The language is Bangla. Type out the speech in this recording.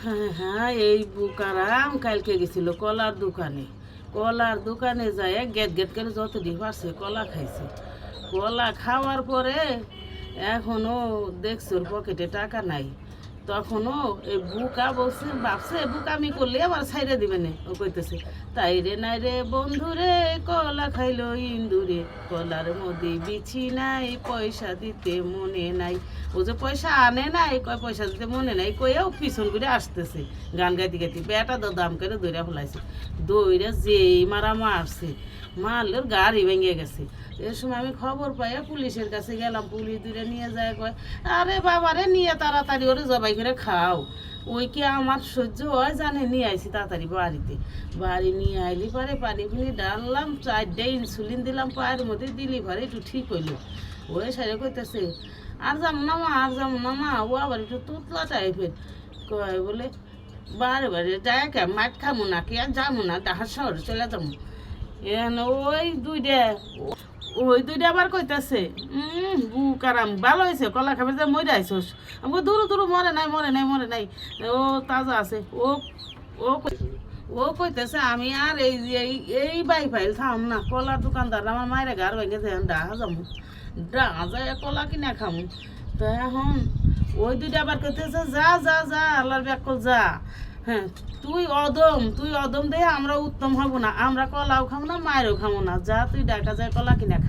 হ্যাঁ হ্যাঁ, এই বুকারাম কালকে গেছিল কলার দোকানে যায় গেট গেট করে যতটি পারছে কলা খাইছে। কলা খাওয়ার পরে এখনো দেখছে ওর পকেটে টাকা নাই। তখনও এই বুকা বলছে ভাবছে বুকামি করলে আবার ছাইড়ে দিবে না। ও কইতেছে তাই রে নাই রে বন্ধু রে, কলা খাইলো ইন্দুরে, কলার মধ্যে বিছি নাই, পয়সা দিতে মনে নাই। ও যে পয়সা আনে নাই, কয় পয়সা দিতে মনে নাই কইয়াও পিছন করে আসতেছে গান গাইতে গাইতে। বেটা তো দাম করে দৌড়া ফেলাইছে। দৌড়া যেই মারছে, মারলের গাড়ি ভেঙে গেছে। এর সময় আমি খবর পাইয়া পুলিশের কাছে গেলাম। পুলিশ দূরে নিয়ে যায়, কয় আরে বাবারে নিয়ে তাড়াতাড়ি ওরে জবাই করে খাও। ওই কি আমার সহ্য হয় জানে, নিয়ে আইছি তাড়াতাড়ি বাড়ি নিয়ে আইলি পরে পানি ফুনি ডাললাম, 4টে ইনসুলিন দিলাম, পায়ের মধ্যে দিলি ভরে একটু ঠিক হইলো। ওই সারে কইতেছে আর যাবো না মা, ও আবার একটু তুতলা টাইপের। কয় বলে বারে যায় কে মাঠ খামো না কি আর যাবো না, ডাহার শহরে চলে যাবো। এন ওই দুইটা আবার কইতাছে বুকারাম ভালো হয়েছে কলা খাবে যে মরে আইসোস। আমি দূর মরে নাই ও তাজা আছে। ও কইতেছে আমি আর এই বাই ফাইল থাম না, কলার দোকানদার আমার মায়ের ঘর ভেঙে ডাহা যাবো, ডাহা যায় কলা কিনা খামু। তো এখন ওই দুইটা আবার কইতেছে যা আল্লাহর ব্যাকল যা। হ্যাঁ, তুই অদম দে আমরা উত্তম হব না, আমরা কলাও খাবো না মায়েরও খাবো না, যা তুই ডাকা যায় কলা কিনা খাই।